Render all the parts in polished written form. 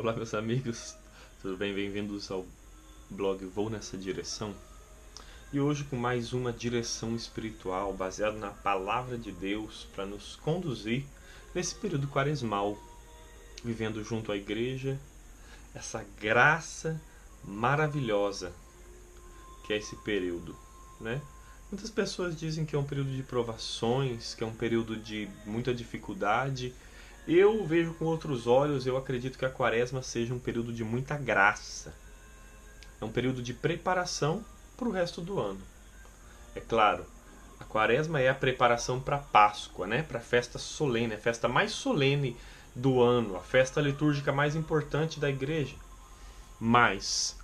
Olá, meus amigos, tudo bem? Bem-vindos ao blog Vou Nessa Direção. E hoje com mais uma direção espiritual baseada na Palavra de Deus para nos conduzir nesse período quaresmal, vivendo junto à igreja essa graça maravilhosa que é esse período, né? Muitas pessoas dizem que é um período de provações, que é um período de muita dificuldade. Eu vejo com outros olhos, eu acredito que a quaresma seja um período de muita graça. É um período de preparação para o resto do ano. É claro, a quaresma é a preparação para a Páscoa, né? Para a festa solene, a festa mais solene do ano, a festa litúrgica mais importante da igreja. Mas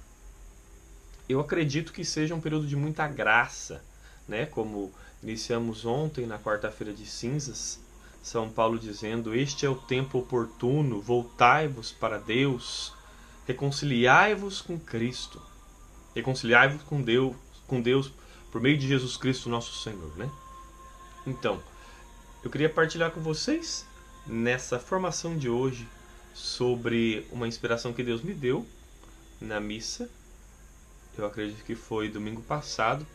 eu acredito que seja um período de muita graça, né? Como iniciamos ontem, na quarta-feira de cinzas, São Paulo dizendo: este é o tempo oportuno, voltai-vos para Deus, reconciliai-vos com Cristo, reconciliai-vos com Deus por meio de Jesus Cristo nosso Senhor, né? Então, eu queria partilhar com vocês nessa formação de hoje sobre uma inspiração que Deus me deu na missa. Eu acredito que foi domingo passado,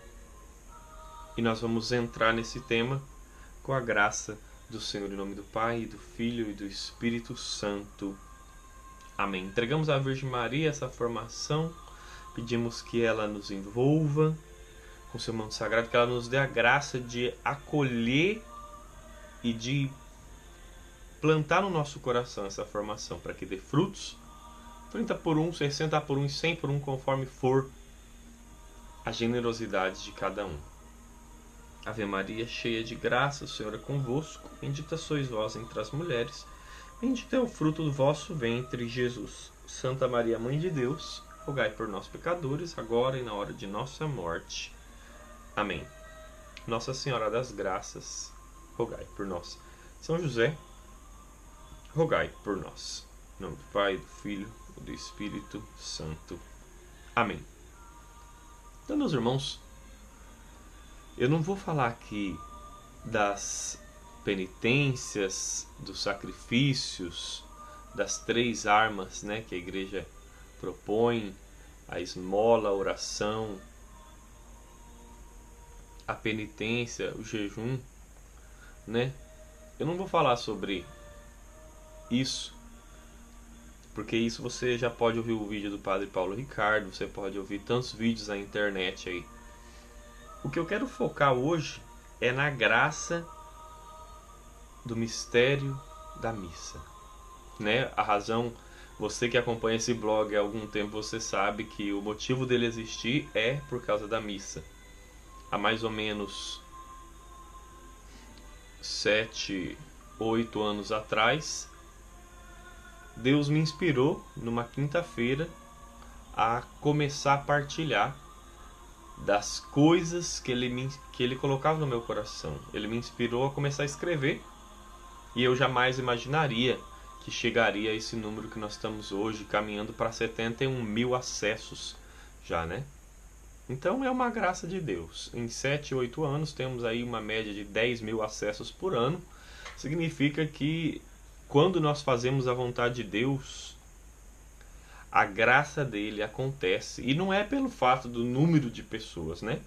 e nós vamos entrar nesse tema com a graça do Senhor, em nome do Pai, do Filho e do Espírito Santo. Amém. Entregamos à Virgem Maria essa formação, pedimos que ela nos envolva com seu manto sagrado, que ela nos dê a graça de acolher e de plantar no nosso coração essa formação, para que dê frutos, 30 por 1, 60 por 1 e 100 por 1, conforme for a generosidade de cada um. Ave Maria, cheia de graça, o Senhor é convosco. Bendita sois vós entre as mulheres. Bendito é o fruto do vosso ventre, Jesus. Santa Maria, Mãe de Deus, rogai por nós pecadores, agora e na hora de nossa morte. Amém. Nossa Senhora das Graças, rogai por nós. São José, rogai por nós. Em nome do Pai, do Filho e do Espírito Santo. Amém. Então, meus irmãos, eu não vou falar aqui das penitências, dos sacrifícios, das 3 armas, né, que a igreja propõe: a esmola, a oração, a penitência, o jejum, né? Eu não vou falar sobre isso, porque isso você já pode ouvir o vídeo do Padre Paulo Ricardo, você pode ouvir tantos vídeos na internet aí. O que eu quero focar hoje é na graça do mistério da missa, né? A razão, você que acompanha esse blog há algum tempo, você sabe que o motivo dele existir é por causa da missa. Há mais ou menos 7, 8 anos atrás, Deus me inspirou numa quinta-feira a começar a partilhar das coisas que ele colocava no meu coração. Ele me inspirou a começar a escrever, e eu jamais imaginaria que chegaria a esse número que nós estamos hoje, caminhando para 71 mil acessos já, né? Então é uma graça de Deus. Em 7, 8 anos temos aí uma média de 10 mil acessos por ano. Significa que quando nós fazemos a vontade de Deus, a graça dele acontece, e não é pelo fato do número de pessoas, né?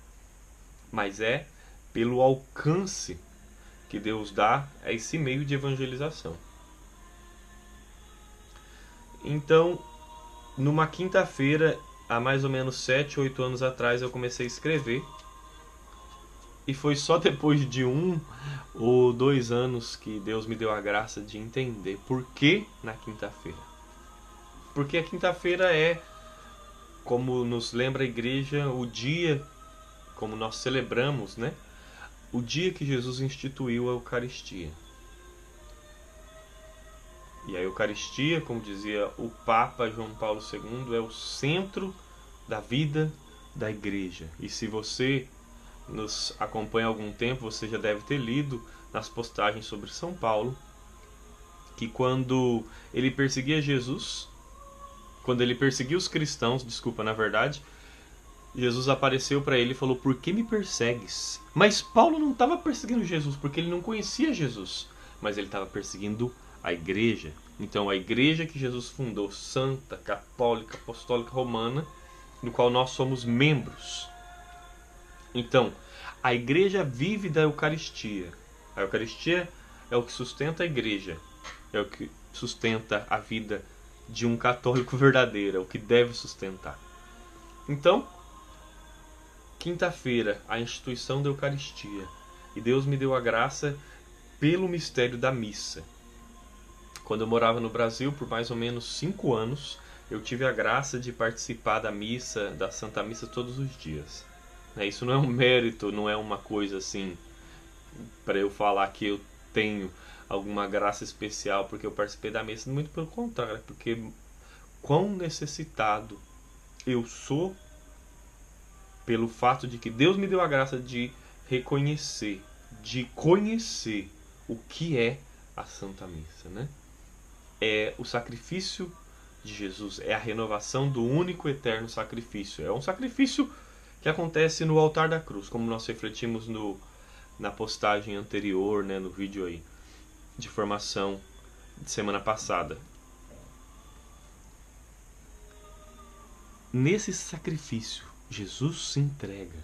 Mas é pelo alcance que Deus dá a esse meio de evangelização. Então, numa quinta-feira, há mais ou menos 7, 8 anos atrás, eu comecei a escrever, e foi só depois de 1 ou 2 anos que Deus me deu a graça de entender por que na quinta-feira. Porque a quinta-feira é, como nos lembra a igreja, o dia, como nós celebramos, né? O dia que Jesus instituiu a Eucaristia. E a Eucaristia, como dizia o Papa João Paulo II, é o centro da vida da igreja. E se você nos acompanha há algum tempo, você já deve ter lido nas postagens sobre São Paulo que quando ele perseguia Jesus, quando ele perseguiu os cristãos, na verdade, Jesus apareceu para ele e falou: por que me persegues? Mas Paulo não estava perseguindo Jesus, porque ele não conhecia Jesus, mas ele estava perseguindo a igreja, Então, a igreja que Jesus fundou, santa, católica, apostólica, romana, no qual nós somos membros. Então, a igreja vive da Eucaristia. A Eucaristia é o que sustenta a igreja, é o que sustenta a vida de um católico verdadeiro, é o que deve sustentar. Então, quinta-feira, a instituição da Eucaristia. E Deus me deu a graça pelo mistério da missa. Quando eu morava no Brasil, por mais ou menos 5 anos, eu tive a graça de participar da missa, da Santa Missa, todos os dias. Isso não é um mérito, não é uma coisa assim, para eu falar que eu tenho alguma graça especial porque eu participei da missa. Muito pelo contrário, porque quão necessitado eu sou pelo fato de que Deus me deu a graça de reconhecer, de conhecer o que é a Santa Missa, né? É o sacrifício de Jesus, é a renovação do único eterno sacrifício. É um sacrifício que acontece no altar da cruz, como nós refletimos na postagem anterior, né, no vídeo aí de formação de semana passada. Nesse sacrifício, Jesus se entrega.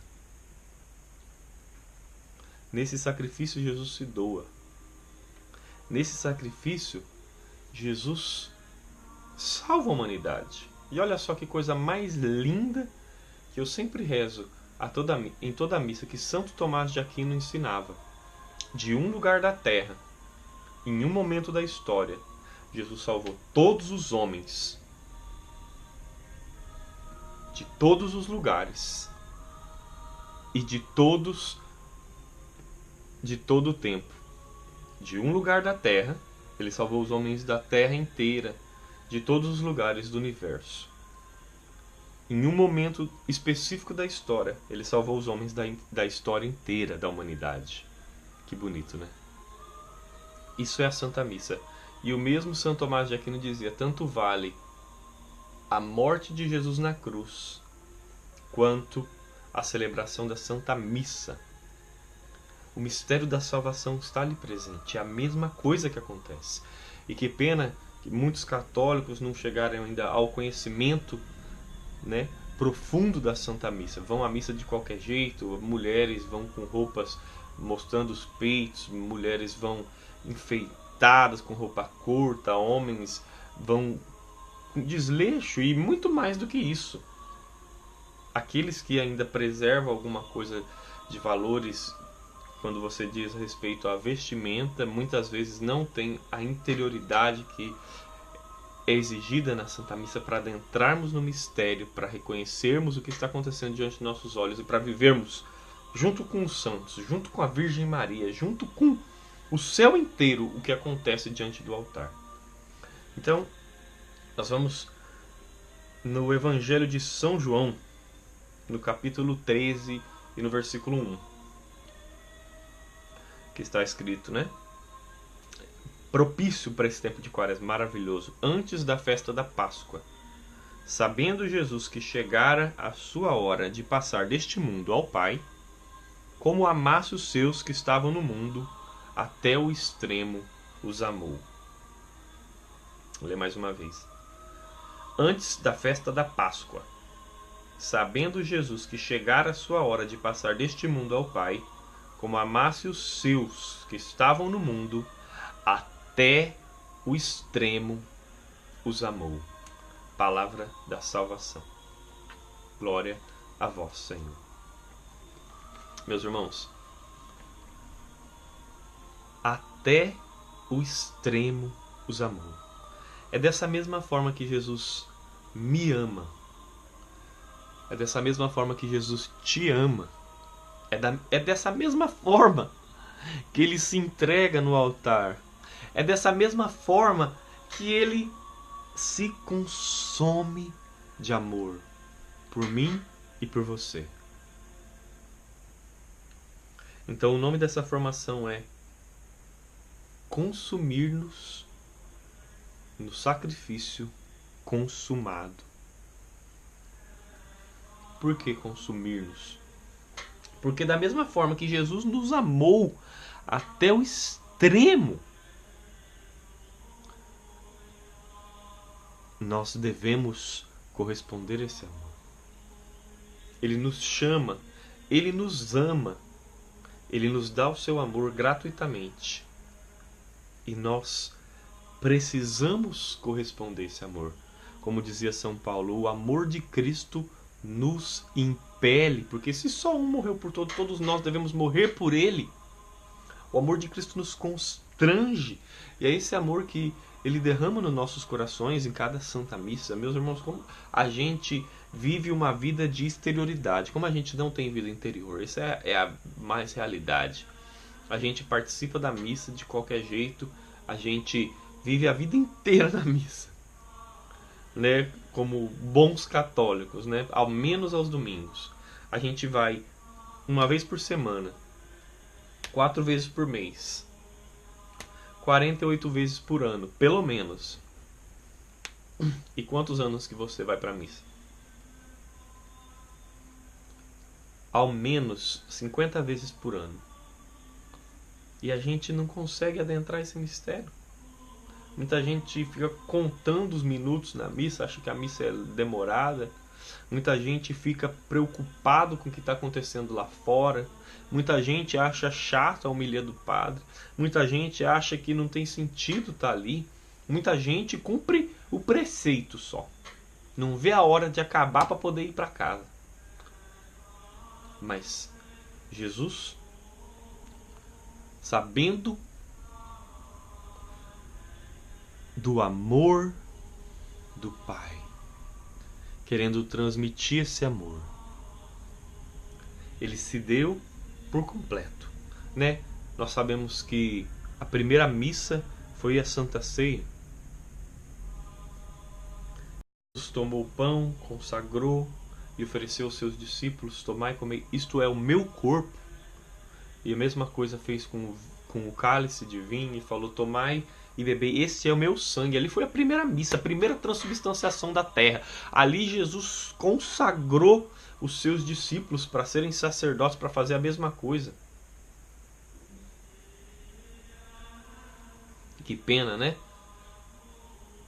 Nesse sacrifício, Jesus se doa. Nesse sacrifício, Jesus salva a humanidade. E olha só que coisa mais linda que eu sempre rezo em toda a missa, que Santo Tomás de Aquino ensinava. De um lugar da terra, em um momento da história, Jesus salvou todos os homens, de todos os lugares e de todo o tempo. De um lugar da terra, ele salvou os homens da terra inteira, de todos os lugares do universo. Em um momento específico da história, ele salvou os homens da história inteira da humanidade. Que bonito, né? Isso é a Santa Missa. E o mesmo Santo Tomás de Aquino dizia: tanto vale a morte de Jesus na cruz, quanto a celebração da Santa Missa. O mistério da salvação está ali presente. É a mesma coisa que acontece. E que pena que muitos católicos não chegaram ainda ao conhecimento, né, profundo da Santa Missa. Vão à missa de qualquer jeito, mulheres vão com roupas mostrando os peitos, mulheres vão enfeitadas com roupa curta, homens vão com desleixo e muito mais do que isso. Aqueles que ainda preservam alguma coisa de valores, quando você diz a respeito à vestimenta, muitas vezes não tem a interioridade que é exigida na Santa Missa para adentrarmos no mistério, para reconhecermos o que está acontecendo diante de nossos olhos e para vivermos junto com os santos, junto com a Virgem Maria, junto com o céu inteiro, o que acontece diante do altar. Então, nós vamos no Evangelho de São João, no capítulo 13 e no versículo 1, que está escrito, né? Propício para esse tempo de Quaresma maravilhoso, antes da festa da Páscoa. Sabendo Jesus que chegara a sua hora de passar deste mundo ao Pai, como amasse os seus que estavam no mundo, até o extremo os amou. Vou ler mais uma vez. Antes da festa da Páscoa, sabendo Jesus que chegara a sua hora de passar deste mundo ao Pai, como amasse os seus que estavam no mundo, até o extremo os amou. Palavra da salvação. Glória a vós, Senhor. Meus irmãos, até o extremo os amou. É dessa mesma forma que Jesus me ama. É dessa mesma forma que Jesus te ama. É dessa mesma forma que ele se entrega no altar. É dessa mesma forma que ele se consome de amor por mim e por você. Então o nome dessa formação é consumir-nos no sacrifício consumado. Por que consumir-nos? Porque da mesma forma que Jesus nos amou até o extremo, nós devemos corresponder a esse amor. Ele nos chama, Ele nos ama, Ele nos dá o seu amor gratuitamente. E nós precisamos corresponder a esse amor. Como dizia São Paulo, o amor de Cristo nos impele, porque se só um morreu por todos, todos nós devemos morrer por Ele. O amor de Cristo nos constrange, e é esse amor que Ele derrama nos nossos corações em cada Santa Missa. Meus irmãos, como a gente vive uma vida de exterioridade, como a gente não tem vida interior, essa é a mais realidade. A gente participa da missa de qualquer jeito, a gente vive a vida inteira na missa, né? Como bons católicos, né? Ao menos aos domingos. A gente vai uma vez por semana, 4 vezes por mês, 48 vezes por ano, pelo menos. E quantos anos que você vai para a missa? Ao menos 50 vezes por ano. E a gente não consegue adentrar esse mistério. Muita gente fica contando os minutos na missa, acha que a missa é demorada. Muita gente fica preocupado com o que está acontecendo lá fora. Muita gente acha chato a homilia do padre. Muita gente acha que não tem sentido estar ali. Muita gente cumpre o preceito só. Não vê a hora de acabar para poder ir para casa. Mas Jesus, sabendo do amor do Pai, querendo transmitir esse amor, Ele se deu por completo, né? Nós sabemos que a primeira missa foi a Santa Ceia. Jesus tomou o pão, consagrou e ofereceu aos seus discípulos: tomai e comei, isto é o meu corpo. E a mesma coisa fez com o cálice de vinho e falou: tomai e bebei, esse é o meu sangue. Ali foi a primeira missa, a primeira transubstanciação da terra. Ali Jesus consagrou os seus discípulos para serem sacerdotes, para fazer a mesma coisa. Que pena, né?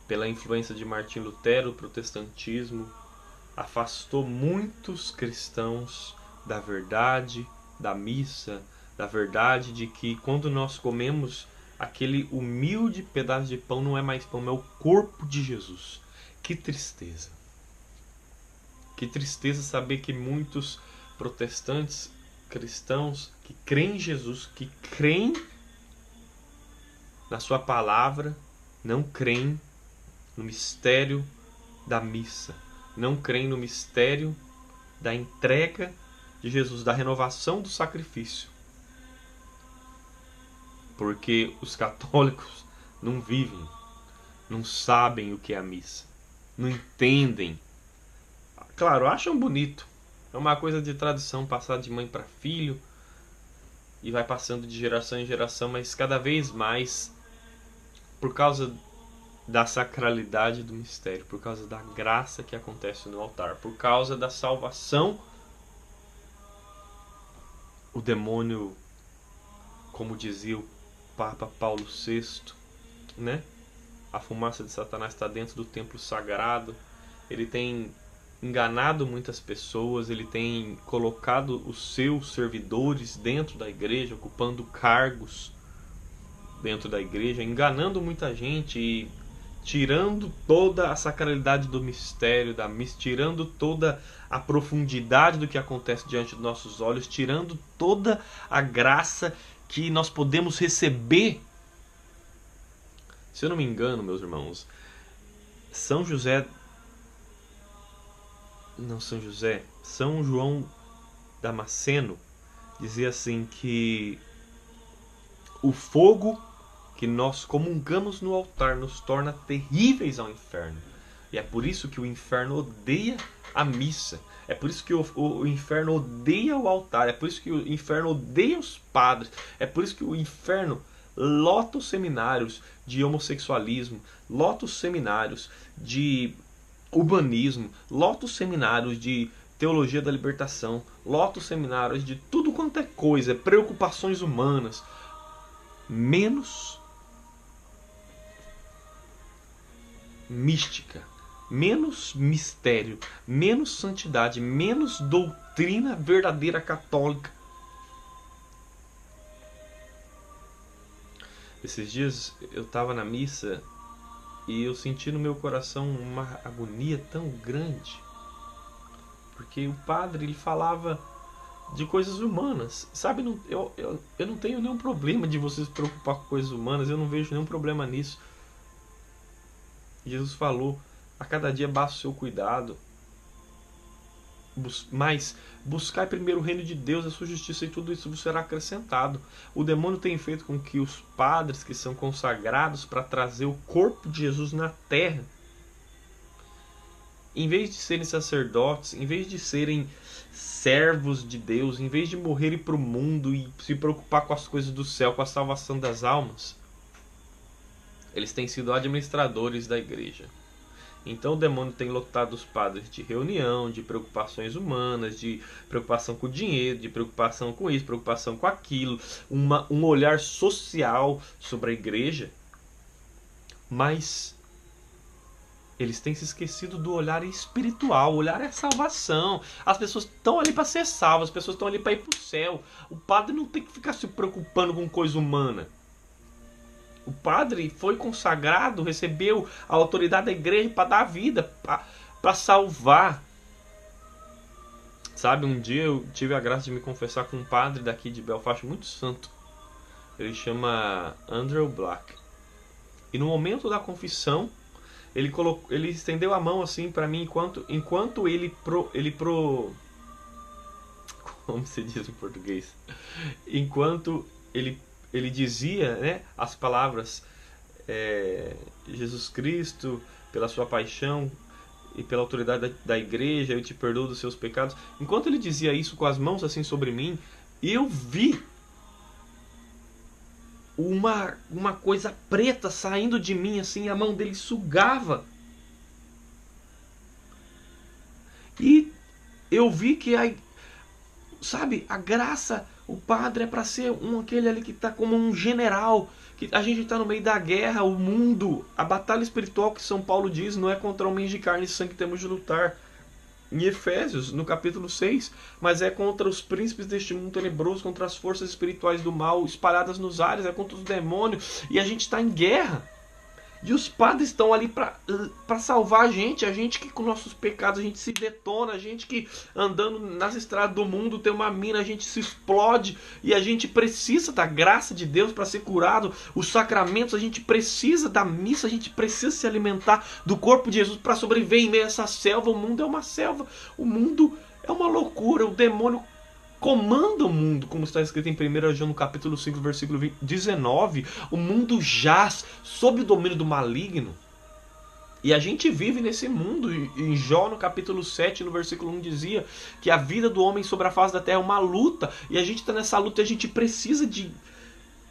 Pela influência de Martim Lutero, o protestantismo afastou muitos cristãos da verdade da missa, da verdade de que quando nós comemos aquele humilde pedaço de pão, não é mais pão, é o corpo de Jesus. Que tristeza. Que tristeza saber que muitos protestantes cristãos que creem em Jesus, que creem na sua palavra, não creem no mistério da missa, não creem no mistério da entrega de Jesus, da renovação do sacrifício. Porque os católicos não vivem, não sabem o que é a missa, não entendem. Claro, acham bonito, é uma coisa de tradição, passar de mãe para filho e vai passando de geração em geração, mas cada vez mais, por causa da sacralidade do mistério, por causa da graça que acontece no altar, por causa da salvação, o demônio, como dizia o Papa Paulo VI, né? A fumaça de Satanás está dentro do templo sagrado. Ele tem enganado muitas pessoas, ele tem colocado os seus servidores dentro da igreja, ocupando cargos dentro da igreja, enganando muita gente e tirando toda a sacralidade do mistério da missa, tirando toda a profundidade do que acontece diante dos nossos olhos, tirando toda a graça que nós podemos receber. Se eu não me engano, meus irmãos, São João Damasceno dizia assim que o fogo que nós comungamos no altar nos torna terríveis ao inferno. E é por isso que o inferno odeia a missa. É por isso que o inferno odeia o altar. É por isso que o inferno odeia os padres. É por isso que o inferno lota os seminários de homossexualismo, lota os seminários de urbanismo, lota os seminários de teologia da libertação, lota os seminários de tudo quanto é coisa, preocupações humanas, menos mística, menos mistério, menos santidade, menos doutrina verdadeira católica. Esses dias eu estava na missa e eu senti no meu coração uma agonia tão grande, porque o padre ele falava de coisas humanas, sabe? Eu não tenho nenhum problema de você se preocupar com coisas humanas, eu não vejo nenhum problema nisso. Jesus falou: a cada dia basta o seu cuidado, mas buscai primeiro o reino de Deus, a sua justiça, e tudo isso vos será acrescentado. O demônio tem feito com que os padres que são consagrados para trazer o corpo de Jesus na terra, em vez de serem sacerdotes, em vez de serem servos de Deus, em vez de morrerem para o mundo e se preocupar com as coisas do céu, com a salvação das almas, eles têm sido administradores da igreja. Então o demônio tem lotado os padres de reunião, de preocupações humanas, de preocupação com o dinheiro, de preocupação com isso, preocupação com aquilo, um olhar social sobre a igreja. Mas eles têm se esquecido do olhar espiritual. O olhar é salvação. As pessoas estão ali para ser salvas, as pessoas estão ali para ir para o céu. O padre não tem que ficar se preocupando com coisa humana. O padre foi consagrado, recebeu a autoridade da igreja para dar vida, para salvar. Sabe, um dia eu tive a graça de me confessar com um padre daqui de Belfast, muito santo. Ele chama Andrew Black. E no momento da confissão, ele estendeu a mão assim para mim enquanto como se diz em português? Enquanto ele dizia, né, as palavras Jesus Cristo, pela sua paixão e pela autoridade da igreja, eu te perdoo dos seus pecados. Enquanto ele dizia isso com as mãos assim sobre mim, eu vi uma coisa preta saindo de mim assim, a mão dele sugava. E eu vi que a graça, o padre é para ser aquele ali que está como um general, que a gente está no meio da guerra, o mundo, a batalha espiritual que São Paulo diz, não é contra homens de carne e sangue que temos de lutar, em Efésios, no capítulo 6, mas é contra os príncipes deste mundo tenebroso, contra as forças espirituais do mal espalhadas nos ares, é contra os demônios, e a gente está em guerra. E os padres estão ali para salvar a gente que com nossos pecados a gente se detona, a gente que andando nas estradas do mundo tem uma mina, a gente se explode e a gente precisa da graça de Deus para ser curado, os sacramentos, a gente precisa da missa, a gente precisa se alimentar do corpo de Jesus para sobreviver em meio a essa selva. O mundo é uma selva, o mundo é uma loucura, o demônio comanda o mundo, como está escrito em 1 João no capítulo 5, versículo 19. O mundo jaz sob o domínio do maligno. E a gente vive nesse mundo. Em Jó, no capítulo 7, no versículo 1, dizia que a vida do homem sobre a face da terra é uma luta. E a gente está nessa luta e a gente precisa de,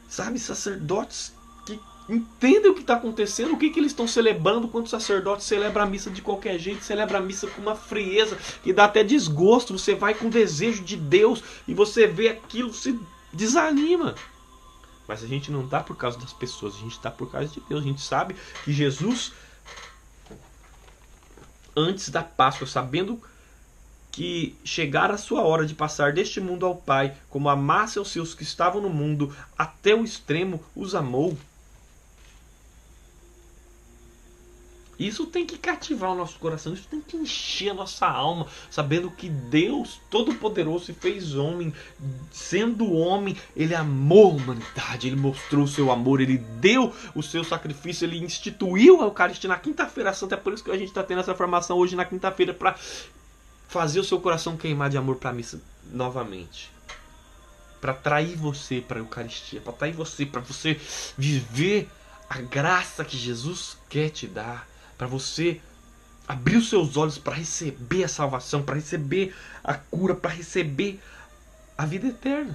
sacerdotes que entendem o que está acontecendo, o que eles estão celebrando, quando o sacerdote celebra a missa de qualquer jeito, celebra a missa com uma frieza que dá até desgosto. Você vai com desejo de Deus e você vê aquilo, se desanima. Mas a gente não está por causa das pessoas, a gente está por causa de Deus. A gente sabe que Jesus, antes da Páscoa, sabendo que chegara a sua hora de passar deste mundo ao Pai, como amasse os seus que estavam no mundo, até o extremo os amou. Isso tem que cativar o nosso coração, isso tem que encher a nossa alma, sabendo que Deus Todo-Poderoso se fez homem, sendo homem, Ele amou a humanidade, Ele mostrou o seu amor, Ele deu o seu sacrifício, Ele instituiu a Eucaristia na Quinta-feira Santa. É por isso que a gente está tendo essa formação hoje na quinta-feira, para fazer o seu coração queimar de amor para a missa novamente. Para atrair você para a Eucaristia, para atrair você, para você viver a graça que Jesus quer te dar. Para você abrir os seus olhos para receber a salvação, para receber a cura, para receber a vida eterna.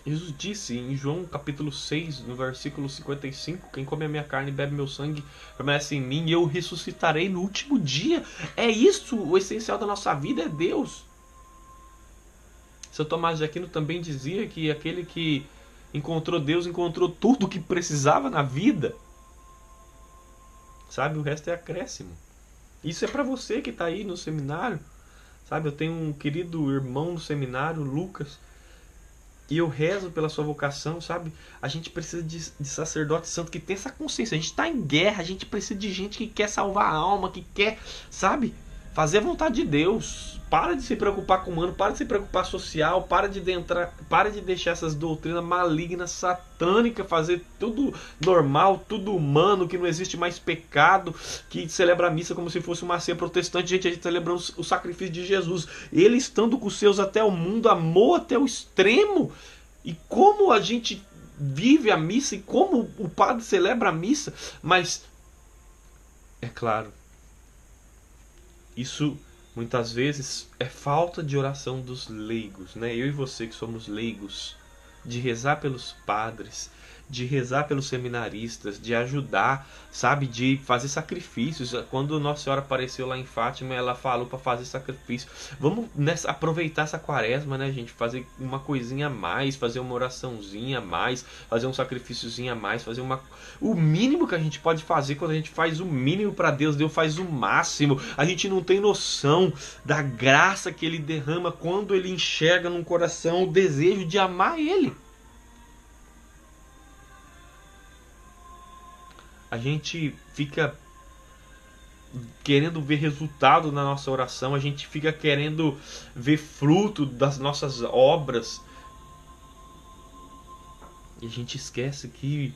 Jesus disse em João capítulo 6, no versículo 55, quem come a minha carne e bebe meu sangue permanece em mim e eu ressuscitarei no último dia. É isso, o essencial da nossa vida é Deus. São Tomás de Aquino também dizia que aquele que encontrou Deus encontrou tudo o que precisava na vida. Sabe, o resto é acréscimo. Isso é para você que está aí no seminário, sabe? Eu tenho um querido irmão no seminário, Lucas, e eu rezo pela sua vocação, sabe? A gente precisa de sacerdote santo que tem essa consciência. A gente está em guerra, a gente precisa de gente que quer salvar a alma, que quer, sabe? Fazer a vontade de Deus. Para de se preocupar com o humano, para de se preocupar social, para de deixar essas doutrinas malignas, satânicas, fazer tudo normal, tudo humano, que não existe mais pecado, que celebra a missa como se fosse uma ceia protestante. Gente, a gente celebrando o sacrifício de Jesus. Ele, estando com os seus até o mundo, amou até o extremo. E como a gente vive a missa e como o padre celebra a missa, mas é claro, isso muitas vezes é falta de oração dos leigos, né? Eu e você que somos leigos, de rezar pelos padres, de rezar pelos seminaristas, de ajudar, sabe, de fazer sacrifícios. Quando Nossa Senhora apareceu lá em Fátima, ela falou para fazer sacrifício. Vamos aproveitar essa quaresma, né, gente? Fazer uma coisinha a mais, fazer uma oraçãozinha a mais, fazer um sacrifíciozinho a mais, fazer o mínimo que a gente pode fazer. Quando a gente faz o mínimo para Deus, Deus faz o máximo. A gente não tem noção da graça que Ele derrama quando Ele enxerga num coração o desejo de amar Ele. A gente fica querendo ver resultado na nossa oração, a gente fica querendo ver fruto das nossas obras. E a gente esquece que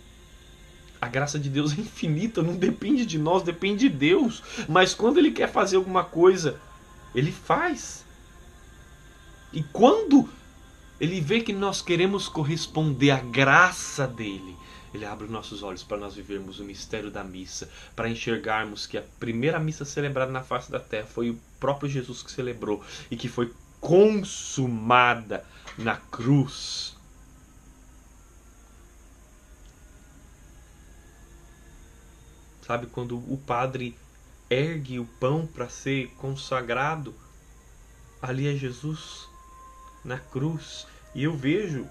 a graça de Deus é infinita, não depende de nós, depende de Deus. Mas quando Ele quer fazer alguma coisa, Ele faz. E quando Ele vê que nós queremos corresponder à graça dEle, Ele abre os nossos olhos para nós vivermos o mistério da missa, para enxergarmos que a primeira missa celebrada na face da terra foi o próprio Jesus que celebrou e que foi consumada na cruz. Sabe, quando o padre ergue o pão para ser consagrado, ali é Jesus na cruz. E eu vejo,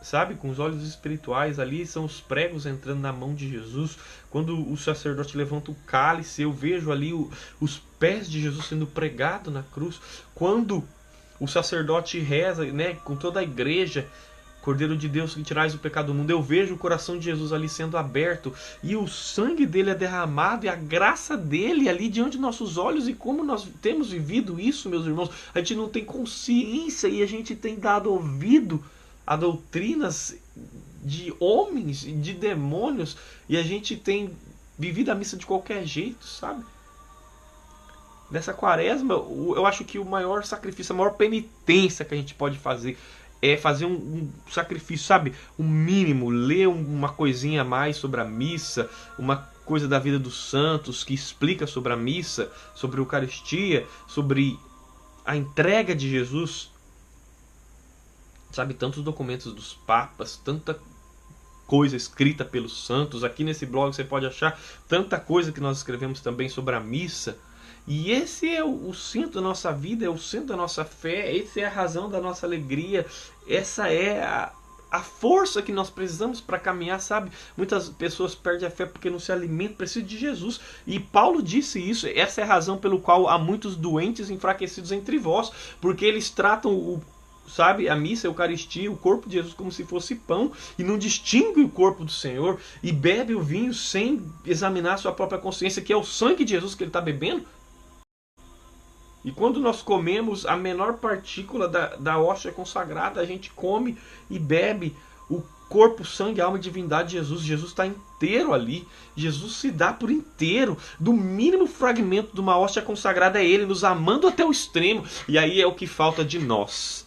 sabe, com os olhos espirituais, ali são os pregos entrando na mão de Jesus. Quando o sacerdote levanta o cálice, eu vejo ali os pés de Jesus sendo pregado na cruz. Quando o sacerdote reza, né, com toda a igreja, Cordeiro de Deus que tirais o pecado do mundo, eu vejo o coração de Jesus ali sendo aberto e o sangue dele é derramado e a graça dele ali diante de nossos olhos. E como nós temos vivido isso, meus irmãos, a gente não tem consciência e a gente tem dado ouvido a doutrinas de homens e de demônios e a gente tem vivido a missa de qualquer jeito, sabe? Nessa quaresma, eu acho que o maior sacrifício, a maior penitência que a gente pode fazer é fazer um sacrifício, sabe? O mínimo, ler uma coisinha a mais sobre a missa, uma coisa da vida dos santos que explica sobre a missa, sobre a Eucaristia, sobre a entrega de Jesus. Sabe, tantos documentos dos papas, tanta coisa escrita pelos santos. Aqui nesse blog você pode achar tanta coisa que nós escrevemos também sobre a missa. E esse é o centro da nossa vida, é o centro da nossa fé, essa é a razão da nossa alegria, essa é a força que nós precisamos para caminhar, sabe? Muitas pessoas perdem a fé porque não se alimentam, precisam de Jesus. E Paulo disse isso, essa é a razão pelo qual há muitos doentes enfraquecidos entre vós, porque eles tratam sabe, a missa, a Eucaristia, o corpo de Jesus como se fosse pão e não distingue o corpo do Senhor e bebe o vinho sem examinar a sua própria consciência, que é o sangue de Jesus que ele está bebendo. E quando nós comemos a menor partícula da hóstia consagrada, a gente come e bebe o corpo, sangue, alma e divindade de Jesus. Jesus está inteiro ali. Jesus se dá por inteiro. Do mínimo fragmento de uma hóstia consagrada é Ele, nos amando até o extremo. E aí é o que falta de nós.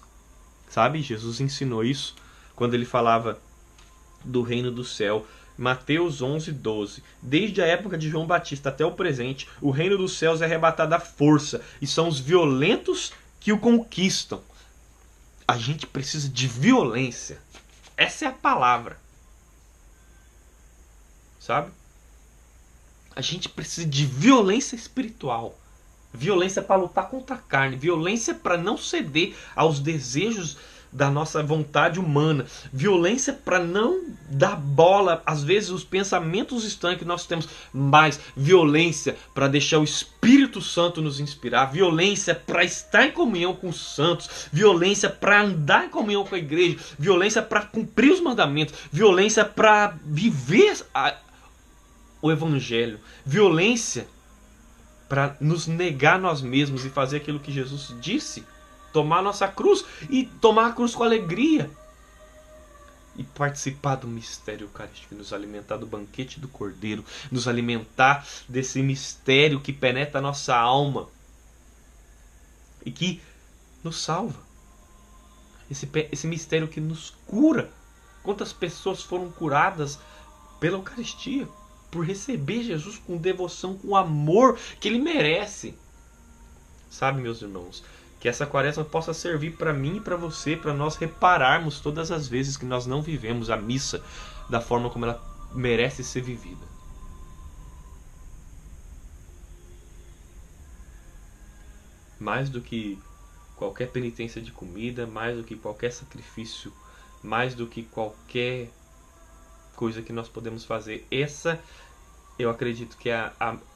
Sabe? Jesus ensinou isso quando Ele falava do reino do céu. Mateus 11:12. Desde a época de João Batista até o presente, o reino dos céus é arrebatado à força, e são os violentos que o conquistam. A gente precisa de violência. Essa é a palavra. Sabe? A gente precisa de violência espiritual. Violência para lutar contra a carne. Violência para não ceder aos desejos da nossa vontade humana, violência para não dar bola, às vezes, os pensamentos estranhos que nós temos, mas violência para deixar o Espírito Santo nos inspirar, violência para estar em comunhão com os santos, violência para andar em comunhão com a igreja, violência para cumprir os mandamentos, violência para viver o Evangelho, violência para nos negar nós mesmos e fazer aquilo que Jesus disse. Tomar a nossa cruz e tomar a cruz com alegria. E participar do mistério eucarístico, nos alimentar do banquete do Cordeiro, nos alimentar desse mistério que penetra a nossa alma e que nos salva. Esse mistério que nos cura. Quantas pessoas foram curadas pela Eucaristia, por receber Jesus com devoção, com amor que Ele merece. Sabe, meus irmãos, que essa quaresma possa servir para mim e para você, para nós repararmos todas as vezes que nós não vivemos a missa da forma como ela merece ser vivida. Mais do que qualquer penitência de comida, mais do que qualquer sacrifício, mais do que qualquer coisa que nós podemos fazer, essa eu acredito que é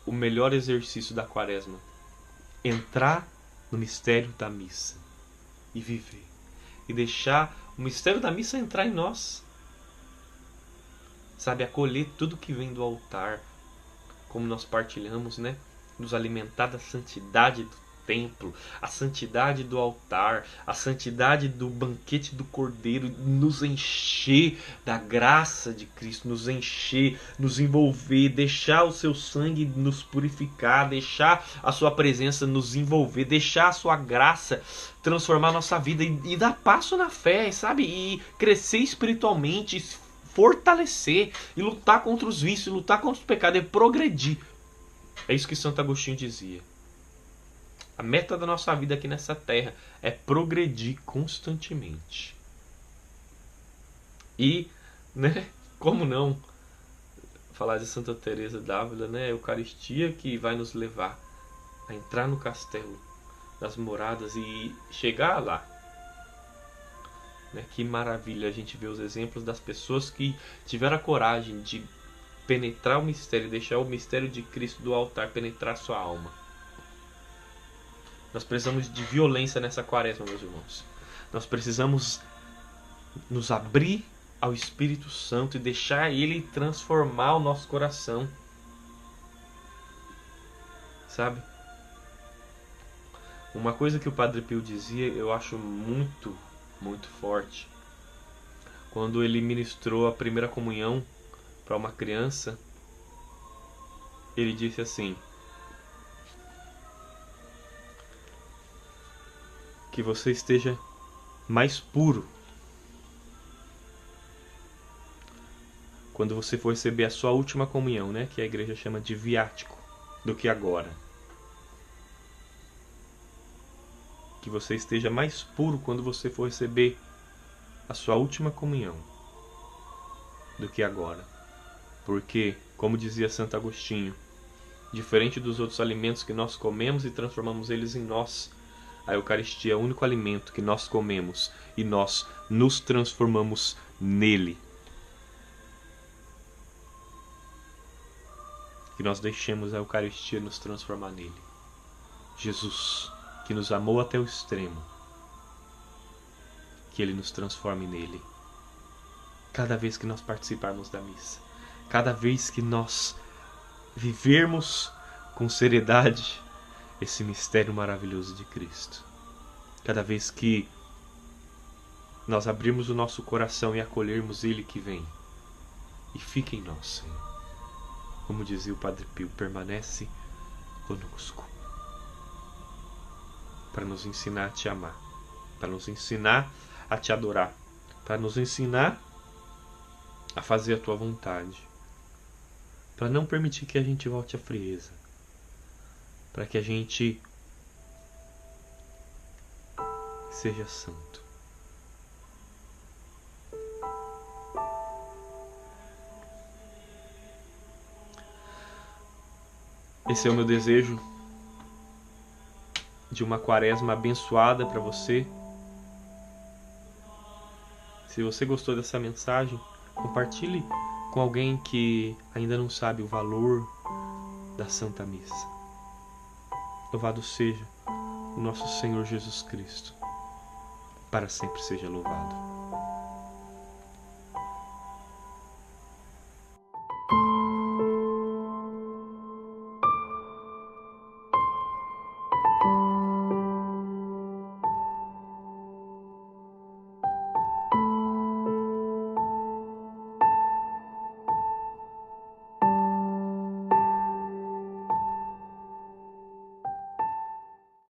o melhor exercício da quaresma. Entrar no mistério da missa e viver, e deixar o mistério da missa entrar em nós, sabe, acolher tudo que vem do altar, como nós partilhamos, né? Nos alimentar da santidade do templo, a santidade do altar, a santidade do banquete do Cordeiro, nos encher da graça de Cristo, nos encher, nos envolver, deixar o seu sangue nos purificar, deixar a sua presença nos envolver, deixar a sua graça transformar a nossa vida e dar passo na fé, sabe? E crescer espiritualmente, fortalecer e lutar contra os vícios, lutar contra os pecados, e progredir. É isso que Santo Agostinho dizia. A meta da nossa vida aqui nessa terra é progredir constantemente. E, né, como não falar de Santa Teresa d'Ávila, né, a Eucaristia que vai nos levar a entrar no castelo das moradas e chegar lá. Né, que maravilha a gente ver os exemplos das pessoas que tiveram a coragem de penetrar o mistério, deixar o mistério de Cristo do altar penetrar sua alma. Nós precisamos de violência nessa quaresma, meus irmãos. Nós precisamos nos abrir ao Espírito Santo e deixar Ele transformar o nosso coração. Sabe? Uma coisa que o Padre Pio dizia, eu acho muito, muito forte. Quando ele ministrou a primeira comunhão para uma criança, ele disse assim: que você esteja mais puro quando você for receber a sua última comunhão, né, que a igreja chama de viático, do que agora. Que você esteja mais puro quando você for receber a sua última comunhão do que agora. Porque, como dizia Santo Agostinho, diferente dos outros alimentos que nós comemos e transformamos eles em nós, a Eucaristia é o único alimento que nós comemos e nós nos transformamos nele. Que nós deixemos a Eucaristia nos transformar nele. Jesus, que nos amou até o extremo, que Ele nos transforme nele. Cada vez que nós participarmos da missa, cada vez que nós vivermos com seriedade esse mistério maravilhoso de Cristo, cada vez que nós abrirmos o nosso coração e acolhermos Ele que vem, e fique em nós, Senhor. Como dizia o Padre Pio, permanece conosco, para nos ensinar a te amar, para nos ensinar a te adorar, para nos ensinar a fazer a tua vontade, para não permitir que a gente volte à frieza, para que a gente seja santo. Esse é o meu desejo de uma quaresma abençoada para você, Se você gostou dessa mensagem, compartilhe com alguém que ainda não sabe o valor da Santa Missa. Louvado seja o nosso Senhor Jesus Cristo. Para sempre seja louvado.